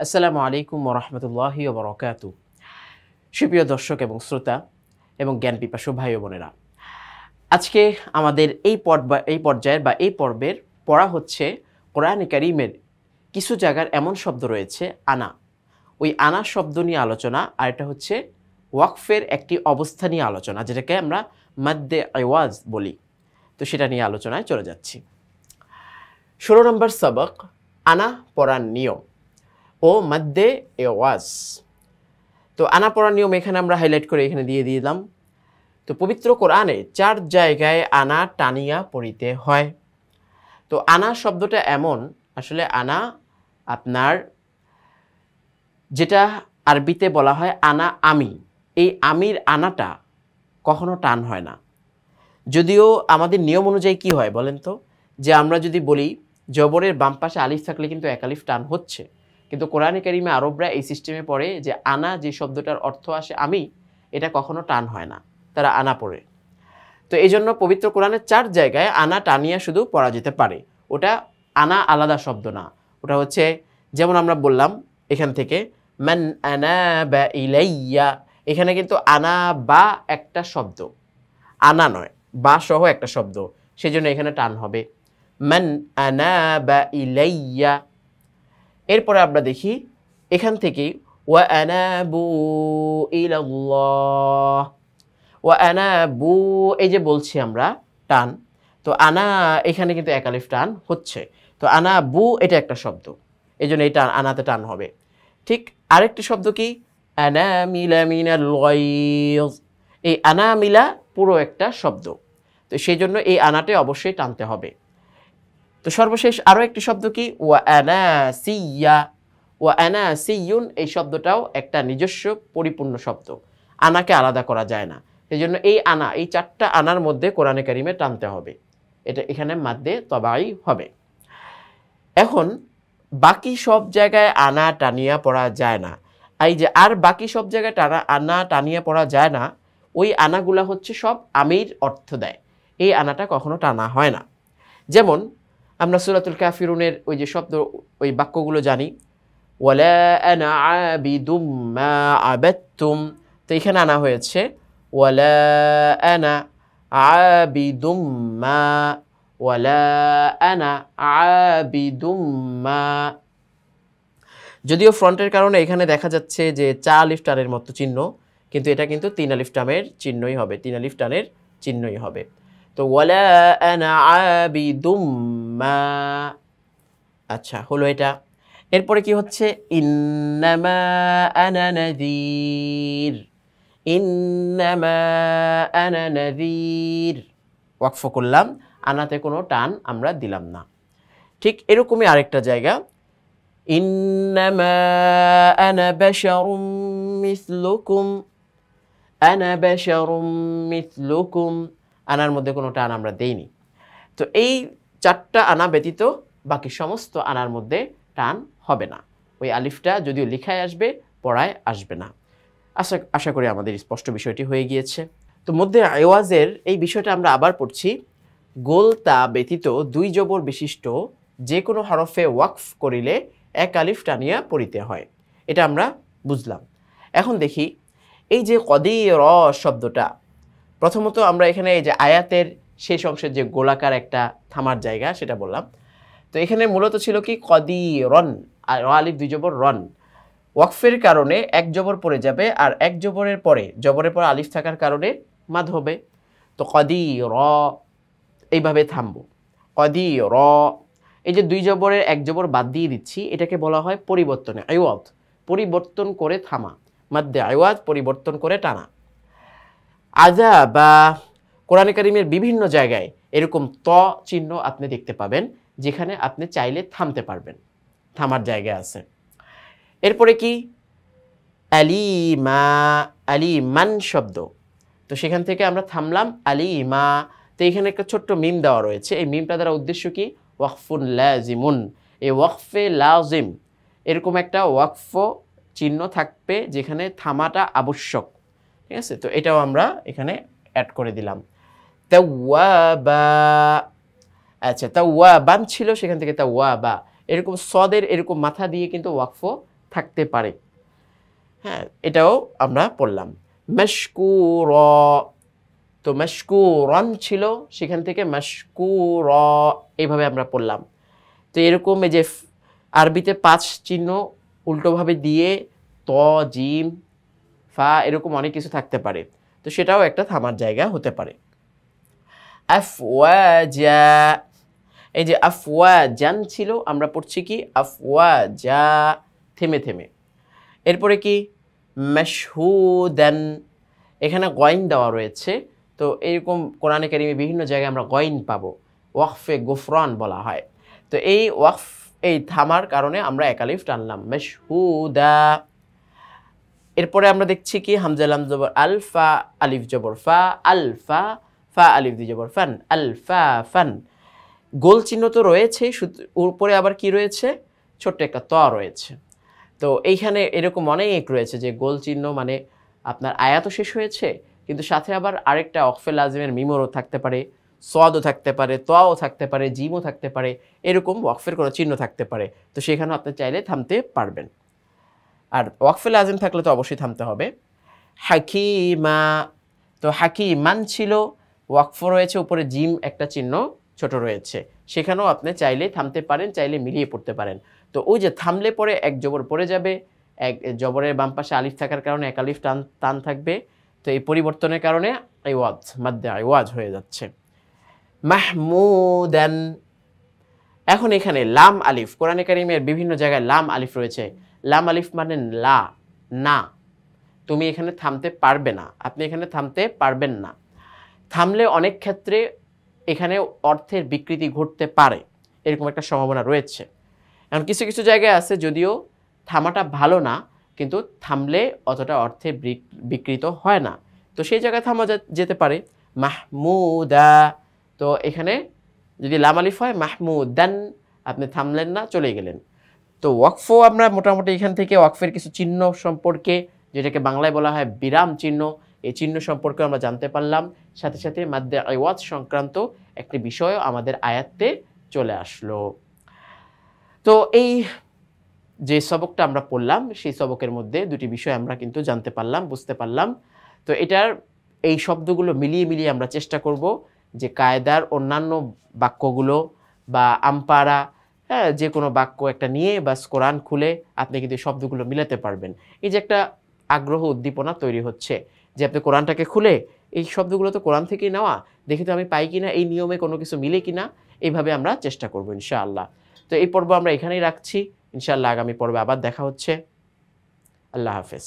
আসসালামু আলাইকুম ওয়া রাহমাতুল্লাহি ওয়া বারাকাতুহু। সুপ্রিয় দর্শক এবং শ্রোতা এবং জ্ঞান পিপাসু ভাই ও বোনেরা, আজকে আমাদের এই পর্যায়ের বা এই পর্বের পড়া হচ্ছে কোরআনে কারীমের কিছু জায়গার এমন শব্দ রয়েছে আনা। ওই আনা শব্দ নিয়ে আলোচনা, আর এটা হচ্ছে ওয়াকফের একটি অবস্থা নিয়ে আলোচনা, যেটাকে আমরা মাদ্দে আওয়াজ বলি। তো সেটা নিয়ে আলোচনায় চলে যাচ্ছি। 16 নম্বর সবক, আনা পড়ার নিয়ম ও মাদ্দে আওয়াজ। তো আনা পড়ার নিয়ম এখানে আমরা হাইলাইট করে এখানে দিয়ে দিলাম। তো পবিত্র কোরআনে 4 জায়গায় আনা টানিয়া পড়িতে হয়। তো আনা শব্দটা এমন, আসলে আনা আপনার যেটা আরবিতে বলা হয় আনা আমি, এই আমির আনাটা কখনো টান হয় না। যদিও আমাদের নিয়ম অনুযায়ী কি হয় বলেন তো, যে আমরা যদি বলি জবরের বাম পাশে আলিফ থাকলে কিন্তু এক আলিফ টান হচ্ছে, কিন্তু কোরআনে কারিমে আরবরা এই সিস্টেমে পড়ে যে আনা যে শব্দটার অর্থ আসে আমি, এটা কখনো টান হয় না, তারা আনা পড়ে। তো এই জন্য পবিত্র কোরআনের 4 জায়গায় আনা টানিয়া শুধু পড়া যেতে পারে। ওটা আনা আলাদা শব্দ না, ওটা হচ্ছে যেমন আমরা বললাম এখান থেকে মান আনাবা ইলাইয়া, এখানে কিন্তু আনা বা একটা শব্দ, আনা নয়, বা সহ একটা শব্দ, সেজন্য এখানে টান হবে মান আনাবা ইলাইয়া। এরপরে আমরা দেখি এখান থেকে ওয়া আনাবু ইলাল্লাহ, ওয়া আনাবু, এই যে বলছি আমরা টান, তো আনা এখানে কিন্তু এক আলিফ টান হচ্ছে। তো আনাবু এটা একটা শব্দ, এই জন্য এই টান আনাতে টান হবে। ঠিক আরেকটি শব্দ কি আনামিলা মিনাল গায়জ, এই আনামিলা পুরো একটা শব্দ, তো সেই জন্য এই আনাতে অবশ্যই টানতে হবে। তো সর্বশেষ আরও একটি শব্দ কি ওয়া আনাসিয়া, ওয়া আনাসিয়ুন, এই শব্দটাও একটা নিজস্ব পরিপূর্ণ শব্দ, আনাকে আলাদা করা যায় না। এই জন্য এই আনা, এই 4টা আনার মধ্যে কোরআনে কারিমে টানতে হবে, এটা এখানে মাদ্দে তবাই হবে। এখন বাকি সব জায়গায় আনা টানিয়া পড়া যায় না। এই যে আর বাকি সব জায়গায় আনা টানিয়া পড়া যায় না, ওই আনাগুলা হচ্ছে সব আমির অর্থ দেয়, এই আনাটা কখনো টানা হয় না। যেমন আমরা সূরাতুল কাফিরুনের ওই যে শব্দ, ওই বাক্যগুলো জানি, ওয়ালা আনা আবিদুম মা আবাদতুম, তো এখানে আনা হয়েছে ওয়ালা আনা আবিদুম মা, ওয়ালা আনা আবিদুম মা। যদিও ফ্রন্টের কারণে এখানে দেখা যাচ্ছে যে 4 আলিফ টানের মতো চিহ্ন, কিন্তু এটা কিন্তু 3 আলিফ টানের চিহ্নই হবে, 3 আলিফ টানের চিহ্নই হবে। তো ওয়ালা আনা আবিদুম মা, আচ্ছা হলো এটা। এরপরে কি হচ্ছে ইন্নামা আনা নাযীর, ইন্নামা আনা নাযীর, ওয়াকফ করলাম, আনাতে কোনো টান আমরা দিলাম না। ঠিক এরকমই আরেকটা জায়গা ইন্নামা আনা বাশারুম মিসলুকুম, আনা বাশারুম মিসলুকুম, আনার মধ্যে কোনো টান আমরা দেইনি। তো এই 4টা আনা ব্যতীত বাকি সমস্ত আনার মধ্যে টান হবে না, ওই আলিফটা যদিও লিখায় আসবে পড়ায় আসবে না। আশা করি আমাদের স্পষ্ট বিষয়টি হয়ে গিয়েছে। তো মধ্যে আওয়াজের এই বিষয়টা আমরা আবার পড়ছি, গোলতা ব্যতীত 2 জবর বিশিষ্ট যে কোনো হরফে ওয়াকফ করিলে এক আলিফ টানিয়া পড়িতে হয়, এটা আমরা বুঝলাম। এখন দেখি এই যে কদির শব্দটা, প্রথমত আমরা এখানে এই যে আয়াতের শেষ অংশের যে গোলাকার একটা থামার জায়গা সেটা বললাম। তো এখানে মূলত ছিল কি কদিরন, আর আলিফ 2 জবর রন, ওয়াকফের কারণে এক জবর পড়ে যাবে, আর এক জবরের পরে আলিফ থাকার কারণে মাদ হবে। তো কদির, এইভাবে থামবো কদির, এই যে 2 জবরের 1 জবর বাদ দিয়ে দিচ্ছি, এটাকে বলা হয় পরিবর্তনে আওয়াজ, পরিবর্তন করে থামা, মাদ্দে আওয়াজ পরিবর্তন করে টানা। আজা বা কোরআনে কারিমের বিভিন্ন জায়গায় এরকম ত চিহ্ন আপনি দেখতে পাবেন, যেখানে আপনি চাইলে থামতে পারবেন, থামার জায়গা আছে। এরপরে কি আলিমা, আলিমান শব্দ, তো সেখান থেকে আমরা থামলাম আলিমা। তো এখানে একটা ছোট্ট মিম দেওয়া রয়েছে, এই মিমটা দ্বারা উদ্দেশ্য কি ওয়াকফুন লাজিমুন, এই ওয়াকফে লাজিম, এরকম একটা ওয়াকফ চিহ্ন থাকবে যেখানে থামাটা আবশ্যক, ঠিক আছে। তো এটাও আমরা এখানে অ্যাড করে দিলাম। তাওয়াবা, আচ্ছা তাওয়াবান ছিল, সেখান থেকে তাওয়াবা, এরকম সদের এরকম মাথা দিয়ে কিন্তু ওয়াকফ থাকতে পারে। হ্যাঁ, এটাও আমরা পড়লাম। মাশকুর, তো মাশকুরন ছিল, সেখান থেকে মাশকুর এইভাবে আমরা পড়লাম। তো এরকম এই যে আরবিতে 5 চিহ্ন উল্টোভাবে দিয়ে ত, জিম, ফা এরকম অনেক কিছু থাকতে পারে। তো সেটাও একটা থামার জায়গা হতে পারে। আফওয়াজা, এই যে আফওয়াজান ছিল, আমরা পড়ছি কি আফওয়াজা, থেমে থেমে। এরপরে কি মাশহুদান, এখানে গয়েন দেওয়া রয়েছে। তো এরকম কোরআনে কারিমে বিভিন্ন জায়গায় আমরা গয়েন পাবো, ওয়াকফে গুফরান বলা হয়। তো এই ওয়াকফ, এই থামার কারণে আমরা এক আলিফ টানলাম, মাশহুদা। এরপরে আমরা দেখছি কি হামজা লাম জবর আলফা, আলিফ জবর ফা, আলফা, ফা আলিফ দি জবর ফান, আলফা ফান। গোল চিহ্ন তো রয়েছে, উপরে আবার কি রয়েছে, ছোট্ট একটা ত রয়েছে। তো এইখানে এরকম অনেক রয়েছে যে গোল চিহ্ন মানে আপনার আয়াতও শেষ হয়েছে, কিন্তু সাথে আবার আরেকটা ওয়াকফে লাজিমের মিমরও থাকতে পারে, সদও থাকতে পারে, তও থাকতে পারে, জিমও থাকতে পারে, এরকম ওয়াকফের কোনো চিহ্ন থাকতে পারে। তো সেখানেও আপনি চাইলে থামতে পারবেন। আর ওয়াকফে লাজিম থাকলে তো অবশ্যই থামতে হবে। হাকিমা, তো হাকিমান ছিল, ওয়াকফ রয়েছে, উপরে জিম একটা চিহ্ন ছোট রয়েছে, সেখানেও আপনি চাইলে থামতে পারেন, চাইলে মিলিয়ে পড়তে পারেন। তো ওই যে থামলে পরে এক জবর পড়ে যাবে, এক জবরের বাম পাশে আলিফ থাকার কারণে এক আলিফ টান থাকবে। তো এই পরিবর্তনের কারণে আইওয়াজ মাদ্দে আইওয়াজ হয়ে যাচ্ছে। মাহমুদান, এখন এখানে লাম আলিফ, কোরআনে কারিমের বিভিন্ন জায়গায় লাম আলিফ রয়েছে। লাম আলিফ মানে লা, না, তুমি এখানে থামতে পারবে না, আপনি এখানে থামতে পারবেন না। থামলে অনেক ক্ষেত্রে এখানে অর্থের বিকৃতি ঘটতে পারে, এরকম একটা সম্ভাবনা রয়েছে। এখন কিছু কিছু জায়গায় আছে যদিও থামাটা ভালো না, কিন্তু থামলে অতটা অর্থে বিকৃত হয় না, তো সেই জায়গায় থামা যেতে পারে। মাহমুদা, তো এখানে যদি লাম আলিফ হয় মাহমুদান, আপনি থামলেন না, চলে গেলেন। তো ওয়াকফও আমরা মোটামুটি এখান থেকে ওয়াকফের কিছু চিহ্ন সম্পর্কে, যেটাকে বাংলায় বলা হয় বিরাম চিহ্ন, এই চিহ্ন সম্পর্কে আমরা জানতে পারলাম। সাথে সাথে মাদ্দে আইওয়াজ সংক্রান্ত একটি বিষয় আমাদের আয়াতে চলে আসলো। তো এই যে সবকটা আমরা পড়লাম, সেই সবকের মধ্যে দুটি বিষয় আমরা কিন্তু জানতে পারলাম, বুঝতে পারলাম। তো এটার এই শব্দগুলো মিলিয়ে মিলিয়ে আমরা চেষ্টা করব যে কায়দার অন্যান্য বাক্যগুলো বা আমপারা, হ্যাঁ, যে কোনো বাক্য একটা নিয়ে বা কোরআন খুলে আপনি কিন্তু শব্দগুলো মিলাতে পারবেন। এই যে একটা আগ্রহ উদ্দীপনা তৈরি হচ্ছে যে আপনি কোরআনটাকে খুলে এই শব্দগুলো তো কোরআন থেকেই নেওয়া, দেখি তো আমি পাই কিনা, এই নিয়মে কোনো কিছু মিলে কিনা, এইভাবে আমরা চেষ্টা করব ইনশাআল্লাহ। তো এই পর্ব আমরা এখানেই রাখছি, ইনশাআল্লাহ আগামী পর্বে আবার দেখা হচ্ছে। আল্লাহ হাফেজ।